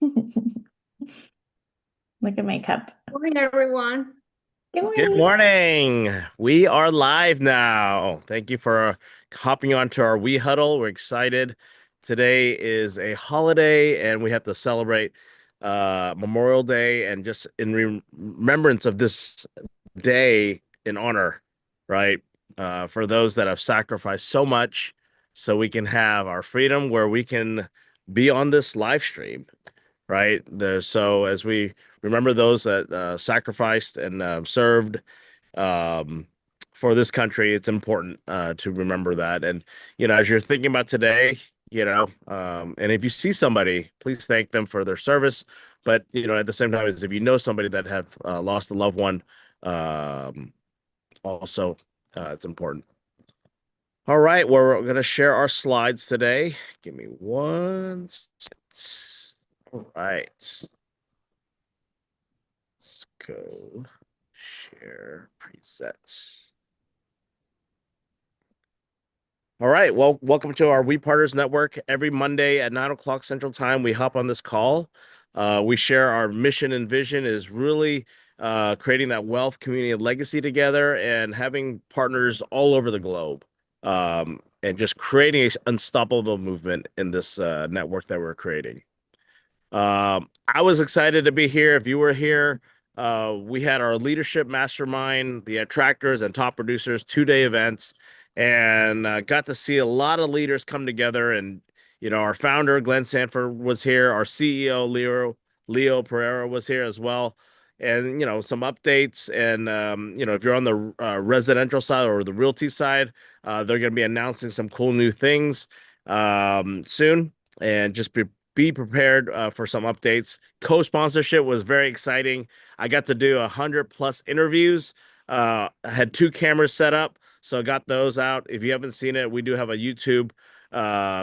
Look at my cup. Morning, everyone. Good Good morning. morning. We are live now. Thank you for hopping on to our We Huddle. We're excited. Today is a holiday and we have to celebrate Memorial Day and just in remembrance of this day in honor, right? For those that have sacrificed so much so we can have our freedom where we can be on this live stream, right? So as we remember those that sacrificed and served um, for this country, it's important to remember that. And as you're thinking about today, and if you see somebody, please thank them for their service. But at the same time, as if you know somebody that have lost a loved one, um, also it's important. All right, well, we're gonna share our slides today. Give me one second. All right. Let's go share presets. All right. Well, welcome to our We Partners Network. Every Monday at 9 o'clock Central Time, we hop on this call. We share our mission and vision is really creating that wealth, community, and legacy together and having partners all over the globe and just creating an unstoppable movement in this network that we're creating. I was excited to be here. If you were here, we had our leadership mastermind, the attractors and top producers 2-day events, and got to see a lot of leaders come together. And our founder Glenn Sanford was here. Our CEO Leo Pereira was here as well. And some updates. And if you're on the residential side or the realty side, they're going to be announcing some cool new things soon. And just be prepared for some updates. Co-sponsorship was very exciting. I got to do 100+ interviews. I had 2 cameras set up, so I got those out. If you haven't seen it, we do have a YouTube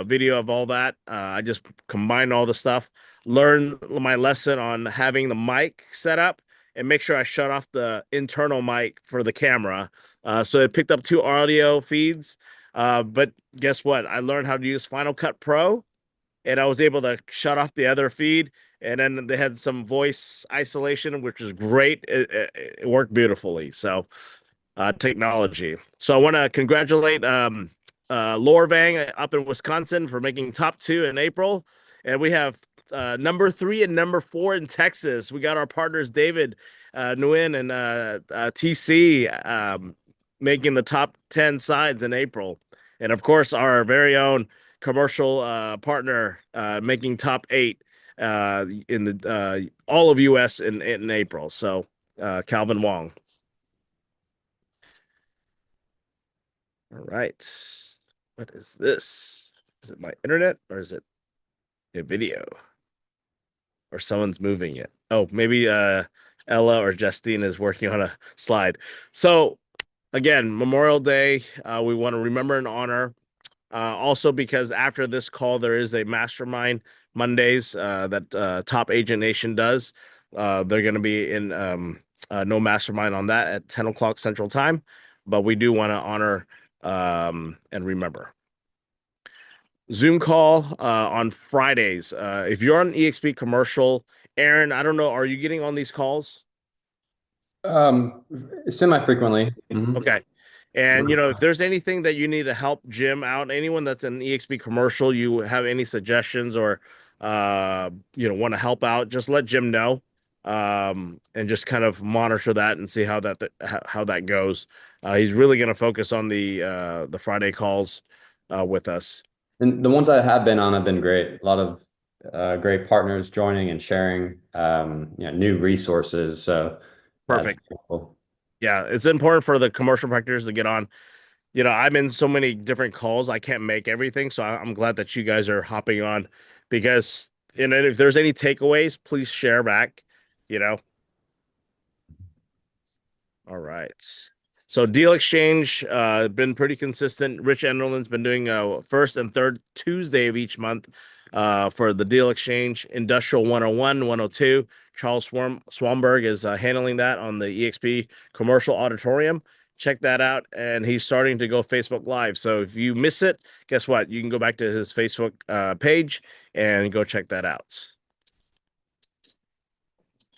video of all that. I just combined all the stuff, learned my lesson on having the mic set up, and make sure I shut off the internal mic for the camera. So it picked up 2 audio feeds. But guess what? I learned how to use Final Cut Pro and I was able to shut off the other feed. And then they had some voice isolation, which is great. It worked beautifully. So, technology. So I want to congratulate Laura Vang up in Wisconsin for making top 2 in April, and we have number 3 and number 4 in Texas. We got our partners David Nguyen and TC making the top 10 sides in April, and of course our very own commercial partner making top 8 in the all of US in April. So Calvin Wong. All right. What is this? Is it my internet or is it a video? Or someone's moving it? Oh, maybe Ella or Justine is working on a slide. So again, Memorial Day, we want to remember and honor. Also, because after this call, there is a mastermind Mondays that Top Agent Nation does. They're going to be in no mastermind on that at 10 o'clock Central Time, but we do want to honor and remember. Zoom call on Fridays. If you're on EXP commercial, Aaron, I don't know, are you getting on these calls? Um, Semi-frequently. Okay. And if there's anything that you need to help Jim out, anyone that's an EXP commercial, you have any suggestions or want to help out, just let Jim know. And just kind of monitor that and see how that goes. He's really going to focus on the Friday calls with us. And the ones I have been on have been great. A lot of great partners joining and sharing new resources. So that's Perfect. cool. Yeah, it's important for the commercial practitioners to get on. I'm in so many different calls, I can't make everything. So I'm glad that you guys are hopping on because, if there's any takeaways, please share back, you know. All right. So deal exchange, been pretty consistent. Rich Enderlin's been doing first and third Tuesday of each month for the deal exchange. Industrial 101, 102. Charles Swamberg is handling that on the EXP commercial auditorium. Check that out. And he's starting to go Facebook Live. So if you miss it, guess what? You can go back to his Facebook page and go check that out.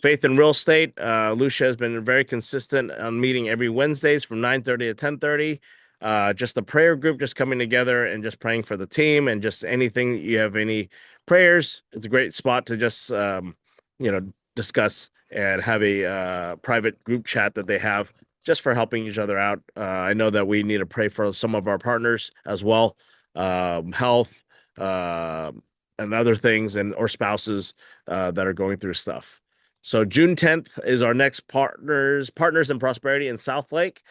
Faith in Real Estate. Lucia has been very consistent on meeting every Wednesdays from 9:30 to 10:30. Just a prayer group, just coming together and just praying for the team and just anything you have any prayers. It's a great spot to just discuss and have a private group chat that they have just for helping each other out. I know that we need to pray for some of our partners as well, health, uh, and other things, and or spouses that are going through stuff. So June 10th is our next partners in prosperity in South Lake.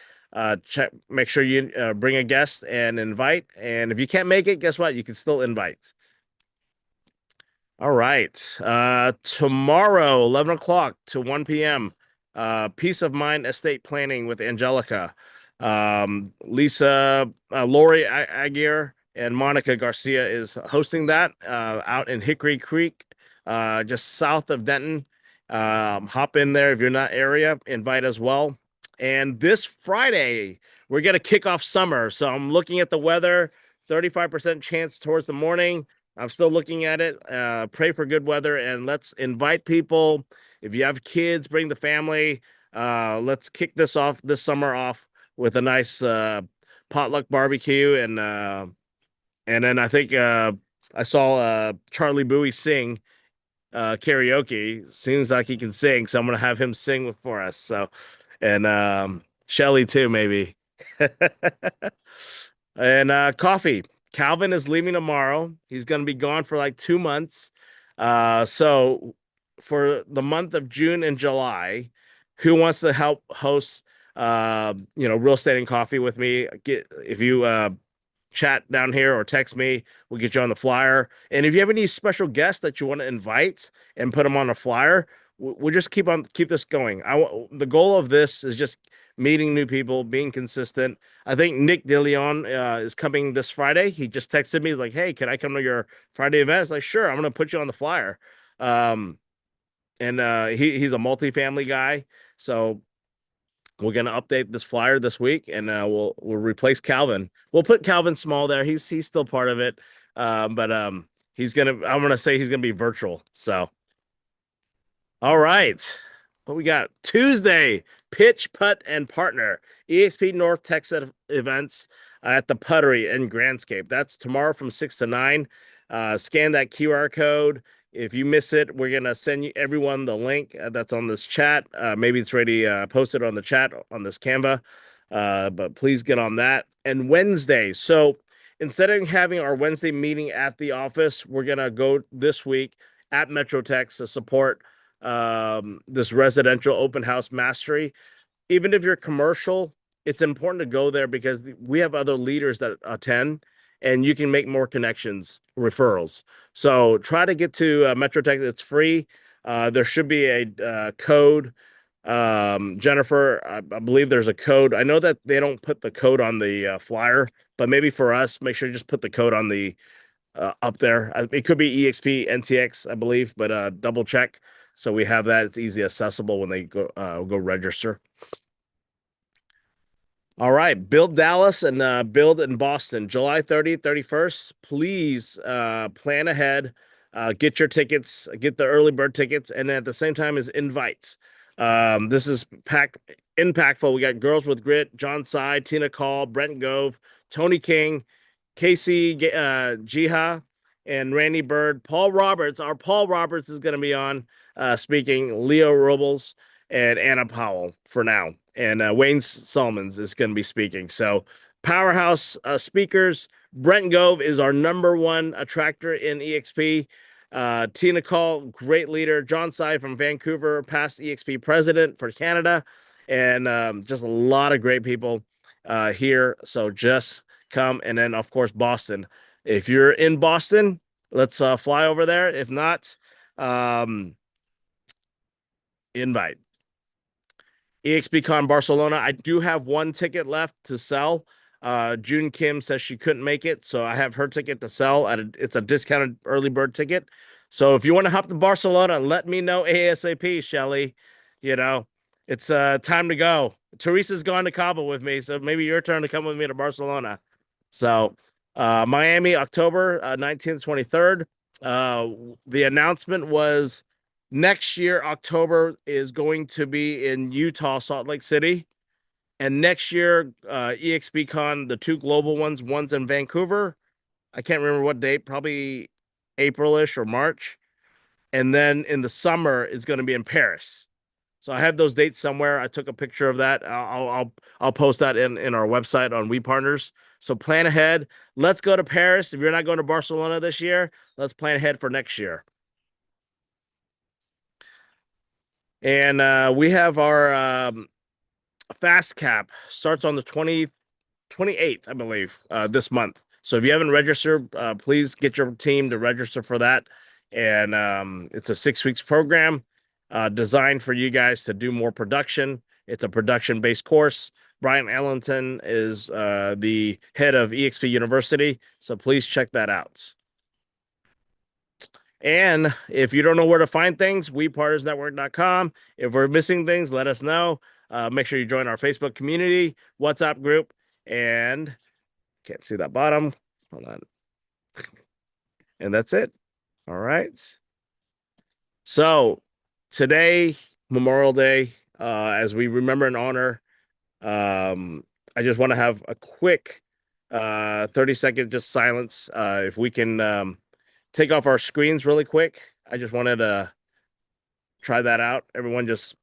Make sure you bring a guest and invite. And if you can't make it, guess what? You can still invite. All right. Tomorrow, 11 o'clock to 1 p.m. Peace of Mind Estate Planning with Angelica. Lisa, Lori Aguirre, and Monica Garcia is hosting that out in Hickory Creek, just south of Denton. Hop in there if you're not area, invite as well. And this Friday, we're going to kick off summer. So I'm looking at the weather, 35% chance towards the morning. I'm still looking at it. Pray for good weather and let's invite people. If you have kids, bring the family. Let's kick this summer off with a nice potluck barbecue. And then I think I saw Charlie Bowie sing karaoke. Seems like he can sing, so I'm gonna have him sing for us. So, and Shelly too, maybe. And coffee. Calvin is leaving tomorrow. He's gonna be gone for like 2 months. So for the month of June and July, who wants to help host real estate and coffee with me? If you chat down here or text me. We'll get you on the flyer. And if you have any special guests that you want to invite and put them on a flyer, we'll just keep this going. The goal of this is just meeting new people, being consistent. I think Nick DeLeon is coming this Friday. He just texted me like, "Hey, can I come to your Friday event?" It's like, "Sure, I'm going to put you on the flyer." And he's a multifamily guy, so we're gonna update this flyer this week, and we'll replace Calvin. We'll put Calvin Small there. He's still part of it, but he's gonna. I'm gonna say he's gonna be virtual. So, all right, what we got Tuesday: pitch, putt, and partner. EXP North Texas events at the Puttery in Grandscape. That's tomorrow from 6 to 9. Scan that QR code. If you miss it, we're gonna send you everyone the link that's on this chat. Maybe it's already posted on the chat on this Canva, but please get on that. And Wednesday, so instead of having our Wednesday meeting at the office, we're gonna go this week at MetroTech to support this residential open house mastery. Even if you're commercial, it's important to go there because we have other leaders that attend and you can make more connections, referrals. So try to get to MetroTech. It's free. There should be a code. Jennifer, I believe there's a code. I know that they don't put the code on the flyer, but maybe for us, make sure you just put the code on the up there. It could be EXP NTX, I believe, but double check so we have that. It's easy accessible when they go register. All right, Build Dallas and Build in Boston, July 30th, 31st. Please plan ahead, get your tickets, get the early bird tickets, and at the same time is invites. This is impactful. We got Girls with Grit, John Sy, Tina Call, Brent Gove, Tony King, Casey Jiha, and Randy Bird. Paul Roberts is going to be on speaking. Leo Robles and Anna Powell for now. And Wayne Solomons is going to be speaking. So powerhouse speakers. Brent Gove is our #1 attractor in EXP. Tina Call, great leader. John Sy from Vancouver, past EXP president for Canada. And just a lot of great people here. So just come. And then, of course, Boston. If you're in Boston, let's fly over there. If not, invite. EXPCon Barcelona. I do have one ticket left to sell. June Kim says she couldn't make it, so I have her ticket to sell. It's a discounted early bird ticket. So if you want to hop to Barcelona, let me know ASAP, Shelly. It's time to go. Teresa's gone to Cabo with me, so maybe your turn to come with me to Barcelona. So Miami, October 19th, 23rd. The announcement was Next year, October is going to be in Utah, Salt Lake City. And next year, EXPCon, the two global one's in Vancouver. I can't remember what date, probably April-ish or March. And then in the summer, it's going to be in Paris. So I have those dates somewhere. I took a picture of that. I'll post that in our website on We Partners. So plan ahead. Let's go to Paris. If you're not going to Barcelona this year, let's plan ahead for next year. And we have our fast cap starts on the 28th, I believe, this month. So if you haven't registered, please get your team to register for that. And it's a 6 weeks program designed for you guys to do more production. It's a production-based course. Brian Ellington is the head of EXP University, so please check that out. And if you don't know where to find things, wepartnersnetwork.com. If we're missing things, let us know. Make sure you join our Facebook community, WhatsApp group, and can't see that bottom. Hold on. And that's it. All right. So today, Memorial Day, as we remember and honor, I just want to have a quick 30-second just silence. If we can take off our screens really quick. I just wanted to try that out. Everyone just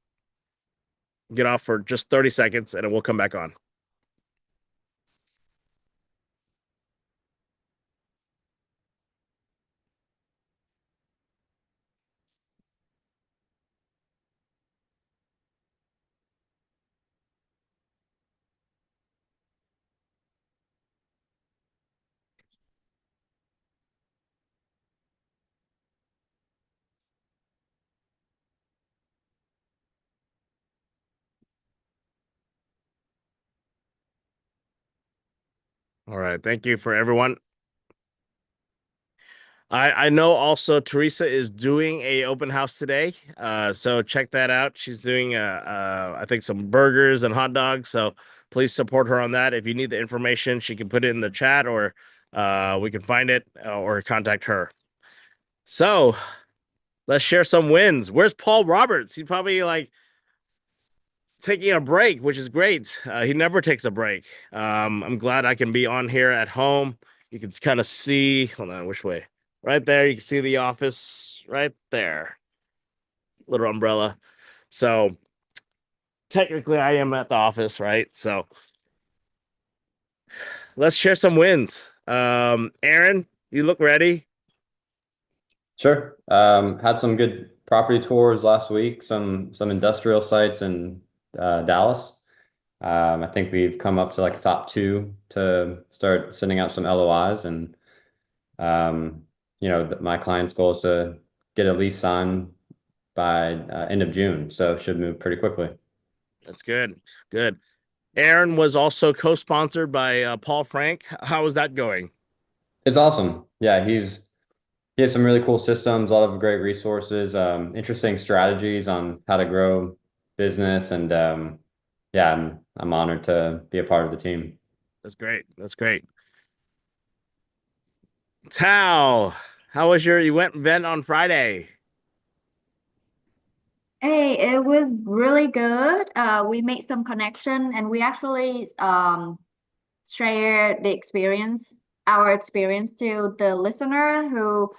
get off for just 30 seconds and then we'll come back on. All right. Thank you for everyone. I know also Teresa is doing a open house today. So check that out. She's doing I think some burgers and hot dogs. So please support her on that. If you need the information, she can put it in the chat or we can find it or contact her. So let's share some wins. Where's Paul Roberts? He's probably like taking a break, which is great. He never takes a break. I'm glad I can be on here at home. You can kind of see, hold on, which way? Right there. You can see the office right there. Little umbrella. So technically I am at the office, right? So let's share some wins. Aaron, you look ready? Sure. Had some good property tours last week, some industrial sites in Dallas. I think we've come up to like top two to start sending out some LOIs, and my client's goal is to get a lease signed by end of June, so should move pretty quickly. That's good. Good. Aaron was also co-sponsored by Paul Frank. How is that going? It's awesome. Yeah, he has some really cool systems, a lot of great resources, interesting strategies on how to grow business, and yeah, I'm honored to be a part of the team. That's great. That's great. Tao, how was your event on Friday? Hey, it was really good. We made some connection and we actually shared our experience to the listener who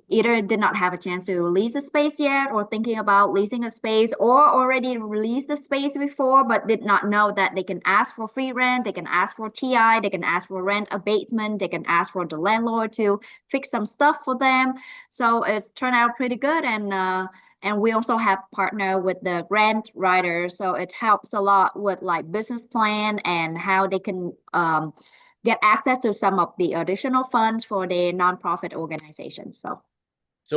either did not have a chance to lease a space yet or thinking about leasing a space or already released the space before but did not know that they can ask for free rent, they can ask for TI, they can ask for rent abatement, they can ask for the landlord to fix some stuff for them. So it's turned out pretty good, and we also have partner with the grant writer, so it helps a lot with like business plan and how they can get access to some of the additional funds for the nonprofit organizations. So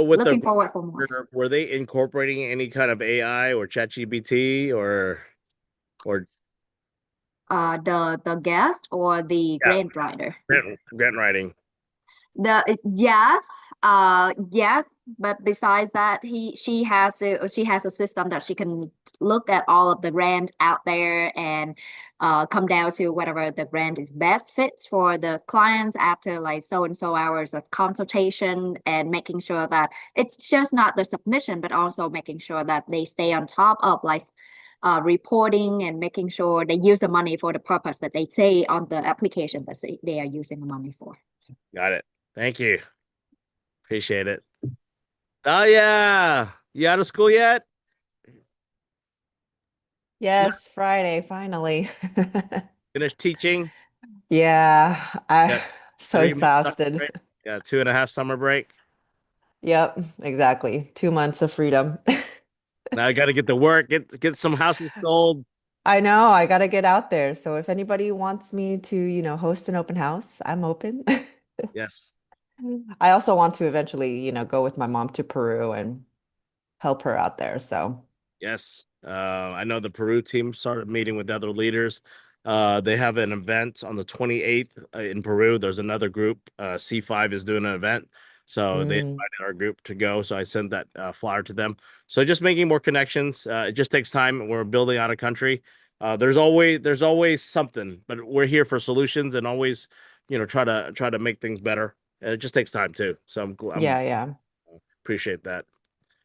with Looking the forward for more. were they incorporating any kind of AI or ChatGPT or The guest or the yeah, grant writer? grant writing? Yes, yes, But besides that, she has a system that she can look at all of the brand out there and come down to whatever the brand is best fits for the clients after like so and so hours of consultation, and making sure that it's just not the submission, but also making sure that they stay on top of like reporting and making sure they use the money for the purpose that they say on the application that they are using the money for. Got it. Thank you. Appreciate it. Oh yeah. You out of school yet? Yes, Friday, finally. Finished teaching? Yeah, I'm Got so 3 months summer exhausted. break? Yeah, 2.5 summer break. Yep, exactly. 2 months of freedom. Now I got to get to work, get some houses sold. I know, I gotta get out there. So if anybody wants me to, host an open house, I'm open. Yes. I also want to eventually, go with my mom to Peru and help her out there. So, Yes. I know the Peru team started meeting with other leaders. They have an event on the 28th in Peru. There's another group. C5 is doing an event. So they mm, invited our group to go. So I sent that flyer to them. So just making more connections. It just takes time. We're building out a country. There's always something, but we're here for solutions and always, try to make things better. And it just takes time too. So I'm yeah, yeah. appreciate that.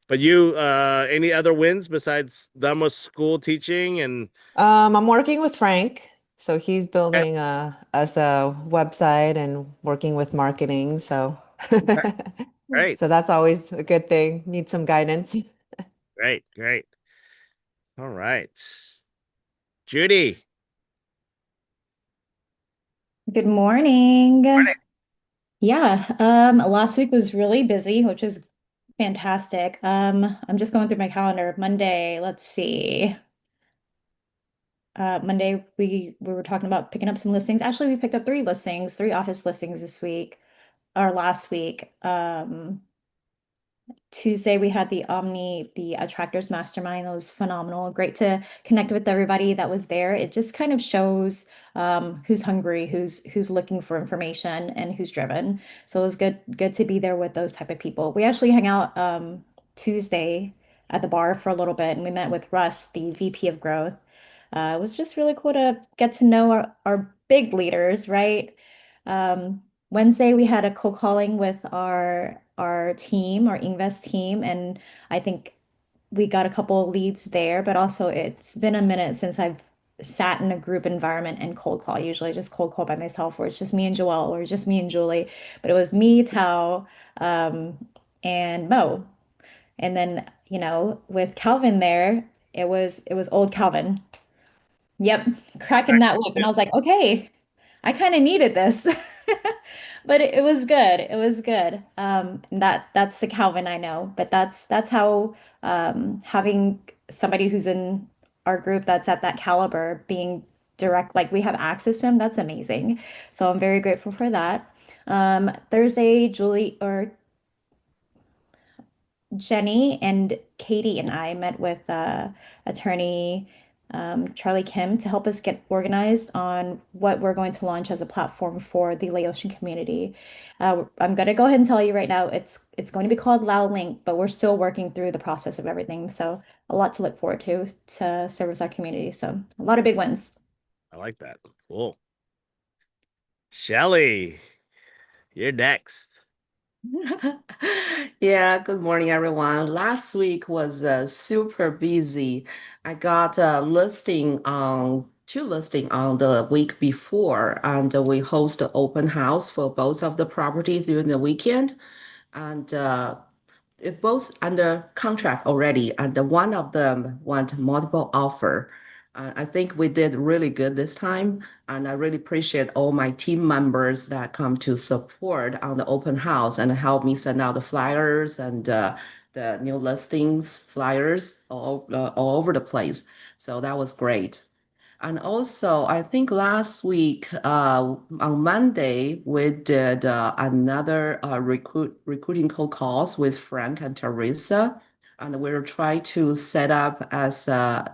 But you, any other wins besides done with school teaching and I'm working with Frank. So he's okay, building us a website and working with marketing. So great, so that's always a good thing. Need some guidance. great, great. All right, Judy. Good morning. Yeah, last week was really busy, which is fantastic. I'm just going through my calendar. Monday, let's see. Monday we were talking about picking up some listings. Actually, we picked up three listings, three office listings this week or last week. Tuesday we had the Attractors Mastermind. That was phenomenal. Great to connect with everybody that was there. It just kind of shows who's hungry, who's looking for information, and who's driven. So it was good to be there with those type of people. We actually hung out Tuesday at the bar for a little bit, and we met with Russ, the VP of Growth. It was just really cool to get to know our big leaders, right? Wednesday we had a cold calling with our team, our Invest team, and I think we got a couple of leads there, but also it's been a minute since I've sat in a group environment and cold call. Usually I just cold call by myself, where it's just me and Joelle or just me and Julie. But it was me, Tao, and Mo. And then, with Calvin there, it was old Calvin. Yep, cracking that whip. And I was like, okay, I kind of needed this. But it was good. It was good. And that's the Calvin I know. But that's how having somebody who's in our group that's at that caliber being direct, like we have access to him, that's amazing. So I'm very grateful for that. Thursday, Julie or Jenny and Katie and I met with attorney Charlie Kim to help us get organized on what we're going to launch as a platform for the Laotian community. I'm going to go ahead and tell you right now, it's going to be called Lao Link, but we're still working through the process of everything. So a lot to look forward to service our community. So a lot of big wins. I like that. Cool. Shelly, you're next. Yeah, good morning, everyone. Last week was super busy. I got two listing on the week before, and we host an open house for both of the properties during the weekend. And it both under contract already, and the one of them want multiple offer. I think we did really good this time, and I really appreciate all my team members that come to support on the open house and help me send out the flyers and the new listings flyers all over the place. So that was great. And also, I think last week, on Monday, we did another recruiting cold calls with Frank and Teresa. and we'll try to set up as the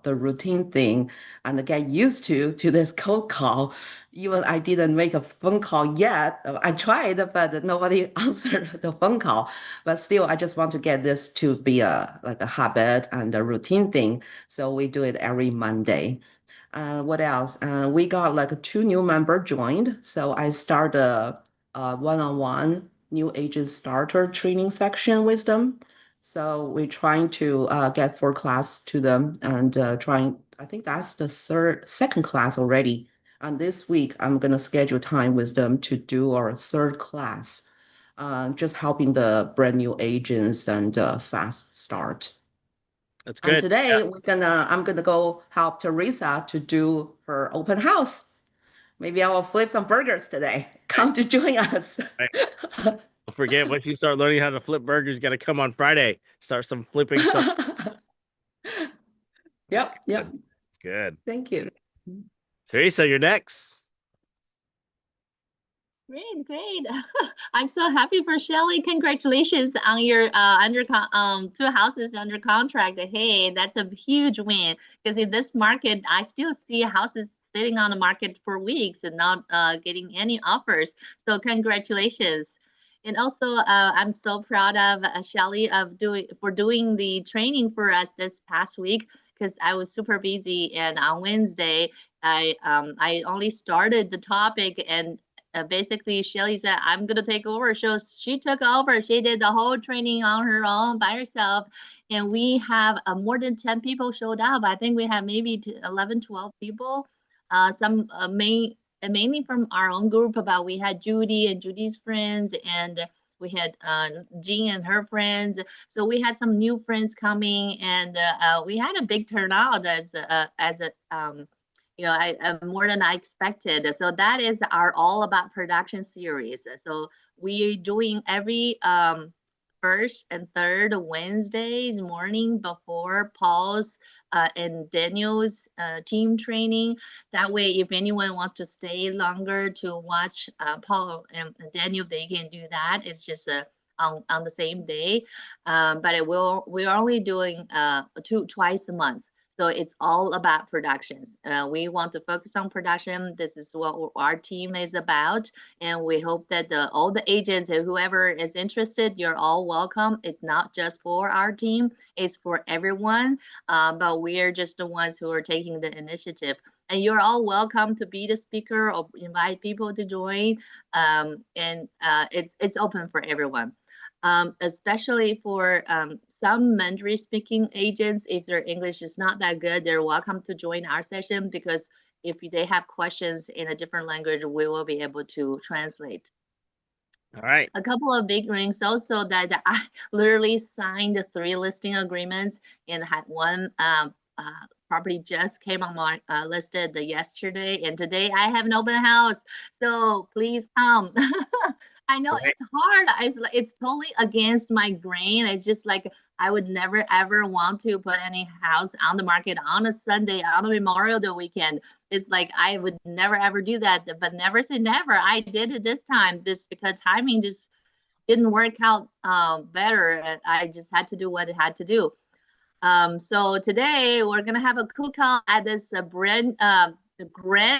routine thing and get used to this cold call. Even I didn't make a phone call yet. I tried, but nobody answered the phone call. But still, I just want to get this to be like a habit and a routine thing. So we do it every Monday. What else? We got like two new member joined. So I start a one-on-one new agent starter training section with them. So we're trying to get 4 class to them and I think that's the second class already. And this week, I'm going to schedule time with them to do our third class, just helping the brand new agents and fast start. That's And good. today I'm gonna go help Teresa to do her open house. Maybe I will flip some burgers today. Come to join us. Right. Don't forget, once you start learning how to flip burgers, you got to come on Friday. Start some flipping some. That's Yep, good. yep. That's good. Thank you. Teresa, you're next. Great, great. I'm so happy for Shelly. Congratulations on your two houses under contract. Hey, that's a huge win because in this market, I still see houses sitting on the market for weeks and not getting any offers. So congratulations. And also, I'm so proud of Shelly of doing the training for us this past week because I was super busy and on Wednesday I only started the topic and basically Shelly said, I'm gonna take over. So she took over. She did the whole training on her own by herself. And we have more than 10 people showed up. I think we have maybe 11, 12 people. Some mainly from our own group, but we had Judy and Judy's friends, and we had Jean and her friends. So we had some new friends coming, and we had a big turnout as a more than I expected. So that is our all about production series. So we're doing every first and third Wednesdays morning before Paul's and Daniel's team training. That way, if anyone wants to stay longer to watch Paul and Daniel, they can do that. It's just on the same day, but we're only doing twice a month. So it's all about productions. We want to focus on production. This is what our team is about. And we hope that all the agents and whoever is interested, you're all welcome. It's not just for our team, it's for everyone. But we are just the ones who are taking the initiative. And you're all welcome to be the speaker or invite people to join. It's open for everyone. Especially for some Mandarin speaking agents, if their English is not that good, they're welcome to join our session because if they have questions in a different language, we will be able to translate. All right. A couple of big rings also that I literally signed 3 listing agreements and had one property just came on my listed yesterday, and today I have an open house. So please come. I know Great. it's hard. It's totally against my grain. It's just like I would never ever want to put any house on the market on a Sunday on a Memorial Day weekend. It's like I would never ever do that, but never say never. I did it this time, this because timing just didn't work out better. I just had to do what it had to do. So today we're gonna have a cookout at this grand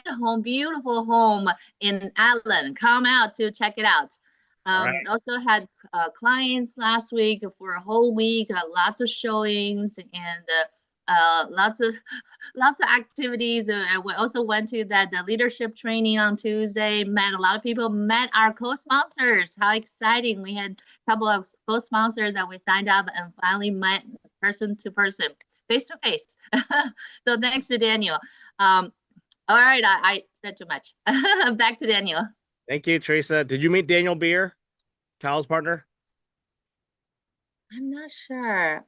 home, beautiful home in Allen. Come out to check it out. Right. Also had clients last week for a whole week, lots of showings and lots of activities. We also went to the leadership training on Tuesday. Met a lot of people. Met our co-sponsors. How exciting! We had a couple of co-sponsors that we signed up and finally met person to person, face to face. So thanks to Daniel. All right, I said too much. Back to Daniel. Thank you, Teresa. Did you meet Daniel Beer, Kyle's partner? I'm not sure.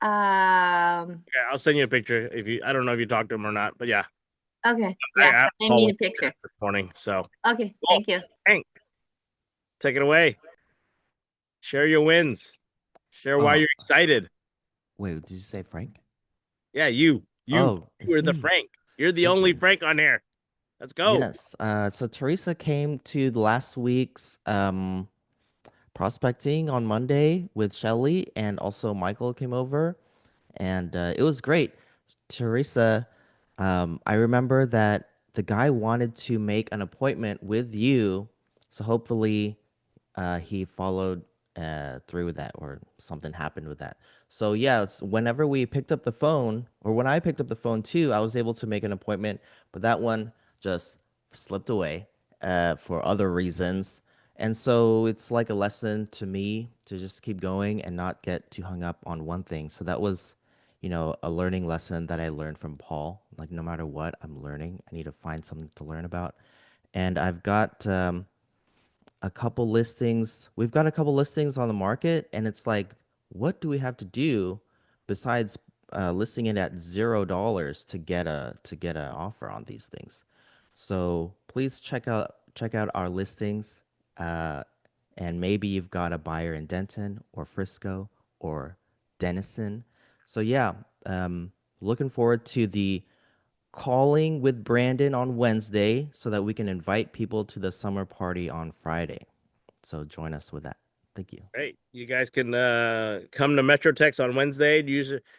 Yeah, I'll send you a picture if you. I don't know if you talked to him or not, but yeah. Okay. Yeah, I send me a picture. this morning. So Okay, cool. thank you. Hank, take it away. Share your wins. Share why you're excited. Wait, did you say Frank? Yeah, you. Oh, You were the me. Frank. You're the Thank only you. Frank on here. Let's go. Yes. So Teresa came to the last week's prospecting on Monday with Shelly, and also Michael came over, and it was great. Teresa, I remember that the guy wanted to make an appointment with you, so hopefully he followed through with that, or something happened with that. So yeah, whenever we picked up the phone, or when I picked up the phone too, I was able to make an appointment, but that one just slipped away for other reasons. And so it's like a lesson to me to just keep going and not get too hung up on one thing. So that was, a learning lesson that I learned from Paul. Like, no matter what I'm learning, I need to find something to learn about. And I've got a couple listings. We've got a couple listings on the market, and it's like, what do we have to do besides listing it at $0 to get an offer on these things? So please check out our listings, and maybe you've got a buyer in Denton or Frisco or Denison. So yeah, looking forward to the calling with Brandon on Wednesday so that we can invite people to the summer party on Friday. So join us with that. Thank you. Great. You guys can come to Metrotex on Wednesday and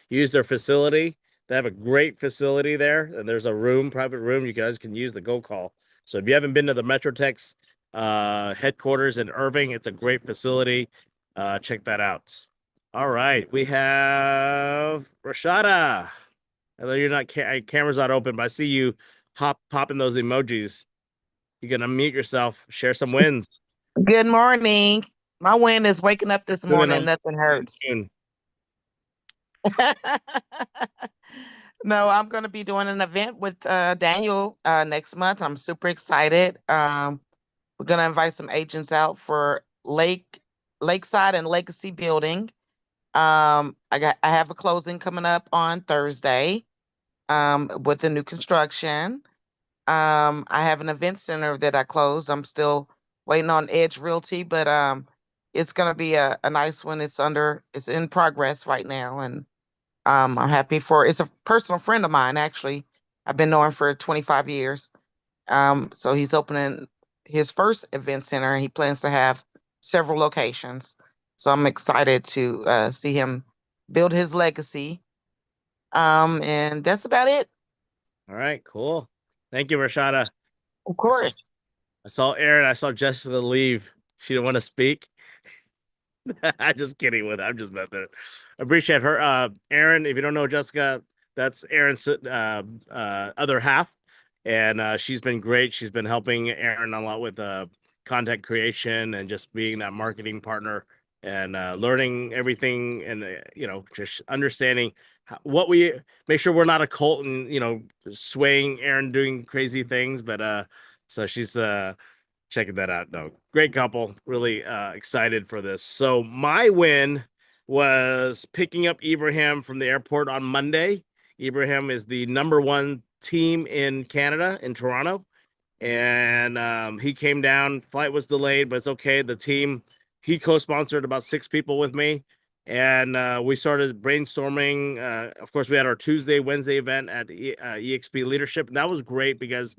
use their facility. They have a great facility there, and there's a private room you guys can use the go call. So if you haven't been to the Metrotex headquarters in Irving, it's a great facility. Check that out. All right, we have Rashada. Although you're not camera's not open, but I see you popping those emojis. You can unmute yourself, share some wins. Good morning. My win is waking up this Doing morning. on Nothing hurts. June. No, I'm going to be doing an event with Daniel next month. I'm super excited. We're going to invite some agents out for Lakeside and Legacy Building. I have a closing coming up on Thursday with the new construction. I have an event center that I closed. I'm still waiting on Edge Realty, but it's gonna be a nice one. It's in progress right now, and I'm happy it's a personal friend of mine, actually. I've been knowing for 25 years. So he's opening his first event center, and he plans to have several locations. So I'm excited to see him build his legacy. And that's about it. All right, cool. Thank you, Rashada. Of course. I saw Aaron. I saw Jessica leave. She didn't want to speak. I'm just kidding with it. I'm just messing. Appreciate her. Aaron, if you don't know Jessica, that's Aaron's other half, and she's been great. She's been helping Aaron a lot with content creation and just being that marketing partner and learning everything, and just understanding what we make sure we're not a cult and swaying Aaron doing crazy things. But so she's checking that out. No, great couple. Really excited for this. So my win was picking up Ibrahim from the airport on Monday. Ibrahim is the #1 team in Canada, in Toronto. And he came down. Flight was delayed, but it's okay. The team, he co-sponsored about 6 people with me. And we started brainstorming. Of course, we had our Tuesday, Wednesday event at EXP Leadership. And that was great because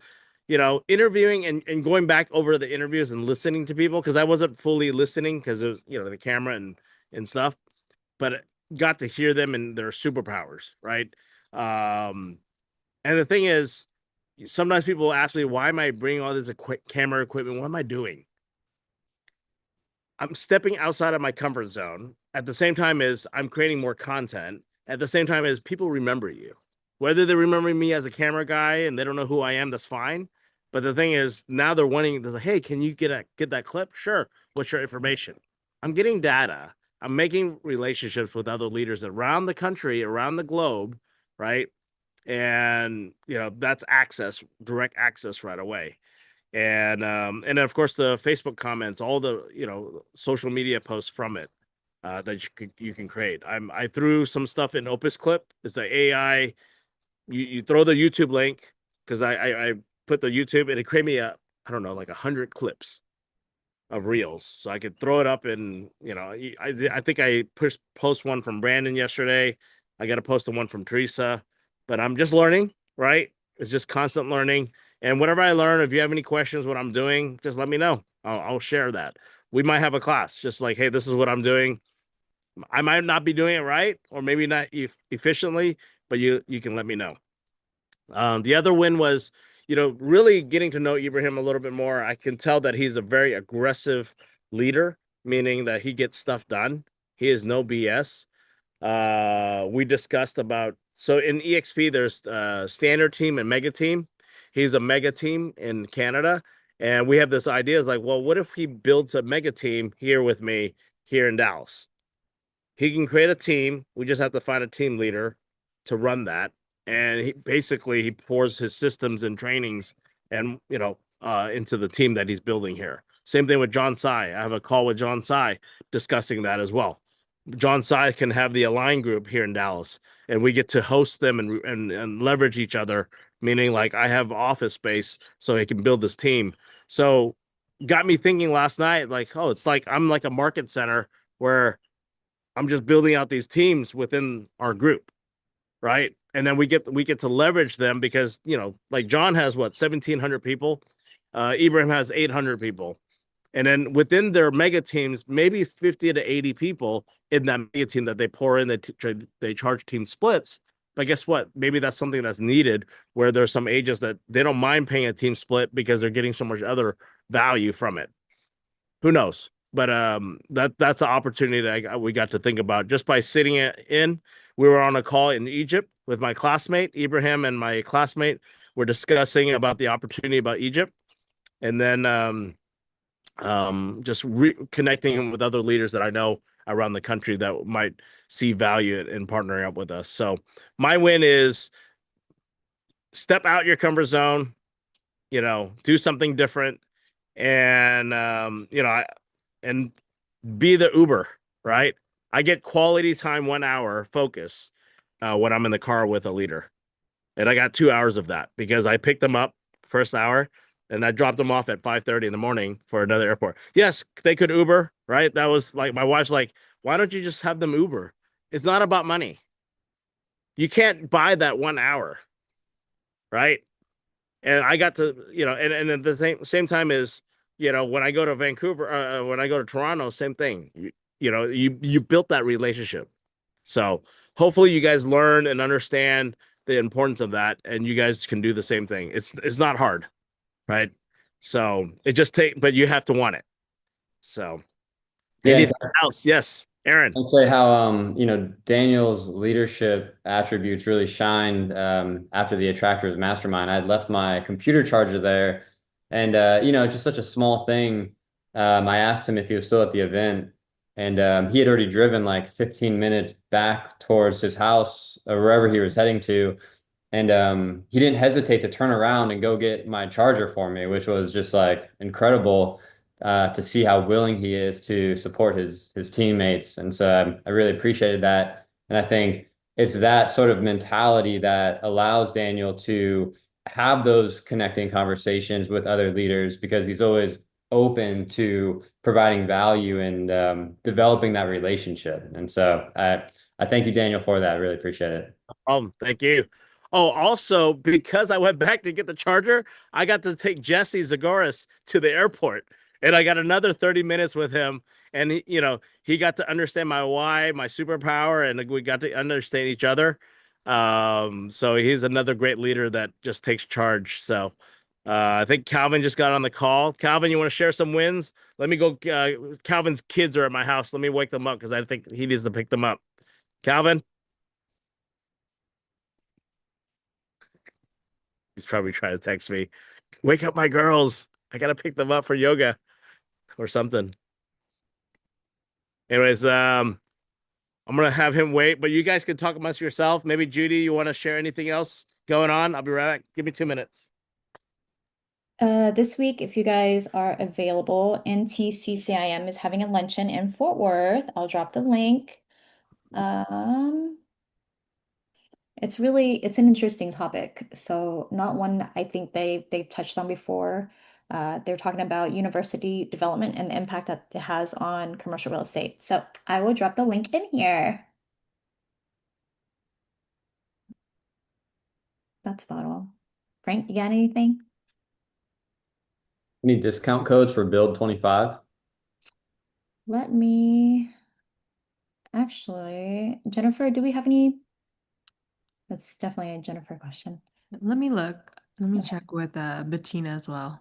interviewing and going back over the interviews and listening to people, because I wasn't fully listening because it was, the camera and stuff, but got to hear them and their superpowers, right? And the thing is, sometimes people ask me, why am I bringing all this camera equipment? What am I doing? I'm stepping outside of my comfort zone. At the same time as I'm creating more content, at the same time as people remember you. Whether they remember me as a camera guy and they don't know who I am, that's fine. But the thing is, now they're like, hey, can you get that clip? Sure. What's your information? I'm getting data. I'm making relationships with other leaders around the country, around the globe, right? And that's direct access right away. And of course the Facebook comments, all the social media posts from it that you can create. I threw some stuff in Opus Clip. It's an AI. You throw the YouTube link, because I put the YouTube, and it created me I don't know, like 100 clips of reels, so I could throw it up. And I think I post one from Brandon yesterday. I got to post the one from Teresa, but I'm just learning, right? It's just constant learning. And whatever I learn, if you have any questions what I'm doing, just let me know. I'll share that. we might have a class just like, hey, this is what I'm doing. I might not be doing it right, or maybe not efficiently, but you can let me know. The other win was, really getting to know Ibrahim a little bit more. I can tell that he's a very aggressive leader, meaning that he gets stuff done. He is no BS. We discussed about, so in EXP, there's standard team and mega team. He's a mega team in Canada. And we have this idea is like, well, what if he builds a mega team here with me here in Dallas? He can create a team. We just have to find a team leader to run that. And he pours his systems and trainings and into the team that he's building here. Same thing with John Sai. I have a call with John Sai discussing that as well. John Sai can have the Align group here in Dallas, and we get to host them and leverage each other. Meaning, like I have office space so he can build this team. So, got me thinking last night, like, oh, it's like I'm like a market center where I'm just building out these teams within our group, right? And then we get to leverage them because like John has what 1,700 people, Ibrahim has 800 people, and then within their mega teams, maybe 50 to 80 people in that mega team that they pour in, they charge team splits. But guess what? Maybe that's something that's needed where there's some agents that they don't mind paying a team split because they're getting so much other value from it. Who knows? But that's an opportunity that we got to think about just by sitting in. We were on a call in Egypt with my classmate Ibrahim, and my classmate were discussing about the opportunity about Egypt, and then just reconnecting with other leaders that I know around the country that might see value in partnering up with us. So my win is step out your comfort zone, do something different, and and be the Uber, right? I get quality time 1 hour focus when I'm in the car with a leader. And I got 2 hours of that because I picked them up first hour and I dropped them off at 5:30 in the morning for another airport. Yes, they could Uber, right? That was like my wife's like, why don't you just have them Uber? It's not about money. You can't buy that 1 hour, right? And I got to, and at the same time is, when I go to Vancouver, when I go to Toronto, same thing. You built that relationship. So hopefully you guys learn and understand the importance of that, and you guys can do the same thing. It's not hard, right? So it just but you have to want it. So Yeah, anything else? Yes, Aaron. I'd say how Daniel's leadership attributes really shined after the Attractors Mastermind. I'd left my computer charger there, and just such a small thing. I asked him if he was still at the event, and he had already driven like 15 minutes back towards his house or wherever he was heading to, and he didn't hesitate to turn around and go get my charger for me, which was just like incredible to see how willing he is to support his teammates. And so I really appreciated that. And I think it's that sort of mentality that allows Daniel to have those connecting conversations with other leaders because he's always open to providing value and developing that relationship. And so I thank you, Daniel, for that. I really appreciate it. Thank you. Oh, also, because I went back to get the charger, I got to take Jesse Zagoras to the airport, and I got another 30 minutes with him. And he got to understand my why, my superpower, and we got to understand each other. So he's another great leader that just takes charge. So I think Calvin just got on the call. Calvin, you want to share some wins? Let me go. Calvin's kids are at my house. Let me wake them up because I think he needs to pick them up. Calvin. He's probably trying to text me. Wake up my girls. I gotta pick them up for yoga or something. Anyways, I'm gonna have him wait, but you guys can talk amongst yourself. Maybe Judy, you want to share anything else going on? I'll be right back. Give me 2 minutes. This week, if you guys are available, NTCCIM is having a luncheon in Fort Worth. I'll drop the link. It's an interesting topic. So not one I think they've touched on before. They're talking about university development and the impact that it has on commercial real estate. So I will drop the link in here. That's about all. Frank, you got anything? Any discount codes for Build 25? Let me actually, Jennifer, do we have any? That's definitely a Jennifer question. Let me look. Let me Okay. check with Bettina as well.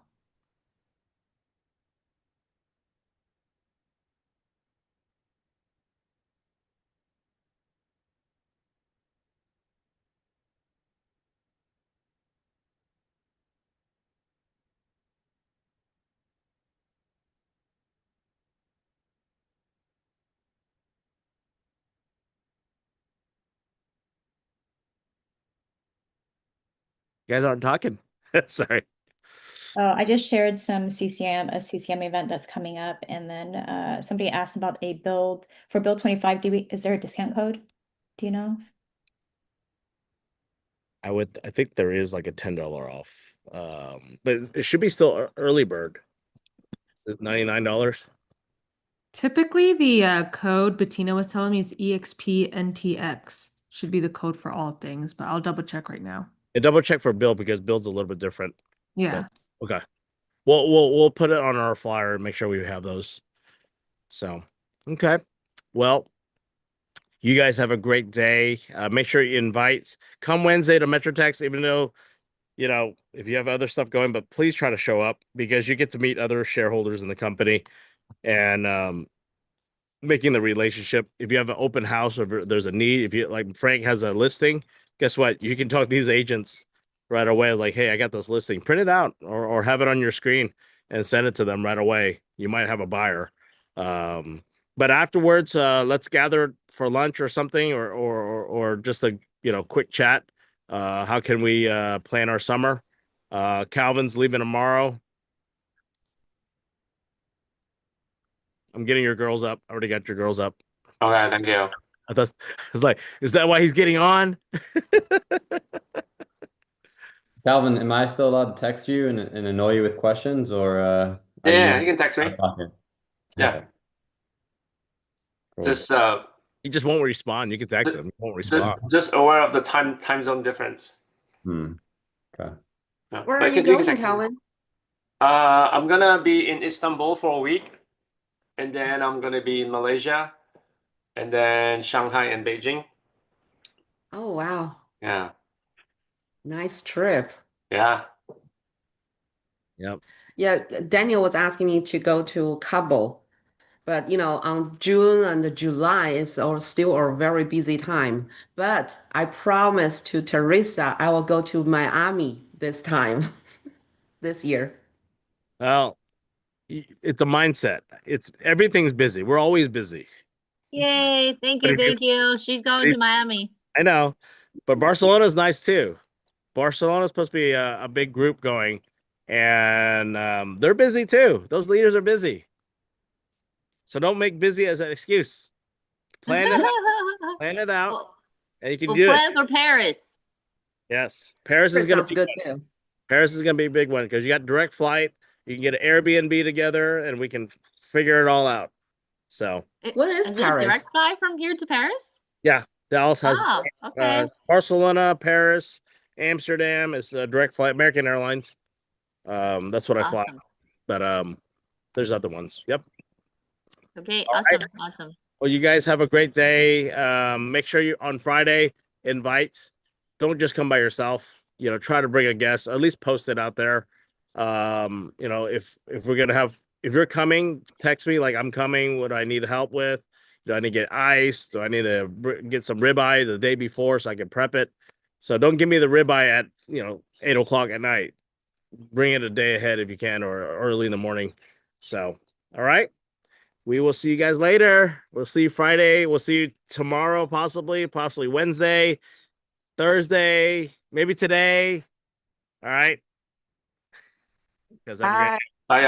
You guys aren't talking. Sorry. Oh, I just shared some a CCM event that's coming up, and then somebody asked about a build for build 25. Is there a discount code? Do you know? I think there is like a $10 off. But it should be still early bird. Is it $99? Typically, the code Bettina was telling me is EXPNTX. Should be the code for all things, but I'll double check right now. And double check for build because build's a little bit different. Yeah. But okay. We'll put it on our flyer and make sure we have those. So okay. Well, you guys have a great day. Make sure you invite. Come Wednesday to Metrotex, even though, if you have other stuff going, but please try to show up because you get to meet other shareholders in the company and making the relationship. If you have an open house or there's a need, if you like Frank has a listing, guess what? You can talk to these agents right away. Like, hey, I got this listing. Print it out or have it on your screen and send it to them right away. You might have a buyer. But afterwards, let's gather for lunch or something, or just a quick chat. How can we plan our summer? Calvin's leaving tomorrow. I'm getting your girls up. I already got your girls up. Okay, thank you. I thought I was like, is that why he's getting on? Calvin, am I still allowed to text you and annoy you with questions, or are Yeah, you you can text me. out of pocket? Yeah. Okay, cool. Just He just won't respond. You can text him. He won't respond. just aware of the time zone difference. Okay. Yeah. Where But are you can going, text me. Calvin? I'm gonna be in Istanbul for a week, and then I'm gonna be in Malaysia, and then Shanghai and Beijing. Oh, wow. Yeah. Nice trip. Yeah. Yep. Yeah, Daniel was asking me to go to Kabul, but on June and July is still a very busy time. But I promised to Teresa I will go to Miami this time, this year. Well, it's a mindset. Everything's busy. We're always busy. Yay, thank But you, if you, thank you. She's going to Miami. I know, but Barcelona's nice too. Barcelona's supposed to be a big group going, and they're busy too. Those leaders are busy. So don't make busy as an excuse. Plan it out. Plan it out, We'll, and you can we'll do it. plan for Paris. Yes, Paris is It gonna sounds be good too. Paris is gonna be a big one because you got direct flight. You can get an Airbnb together, and we can figure it all out. So What is Is it Paris? direct flight from here to Paris? yeah, Dallas has Oh, okay. Barcelona, Paris, Amsterdam is a direct flight. American Airlines. That's what I fly. Awesome. But there's other ones. Yep. Okay, All awesome, right. awesome. Well, you guys have a great day. Make sure you on Friday invite. Don't just come by yourself. Try to bring a guest. At least post it out there. If we're gonna have if you're coming, text me like I'm coming. What do I need help with? Do I need to get ice? Do I need to get some ribeye the day before so I can prep it? So don't give me the ribeye at 8 o'clock at night. Bring it a day ahead if you can, or early in the morning. So, all right. We will see you guys later. We'll see you Friday. We'll see you tomorrow, possibly Wednesday, Thursday, maybe today. All right. Because Bye. Bye.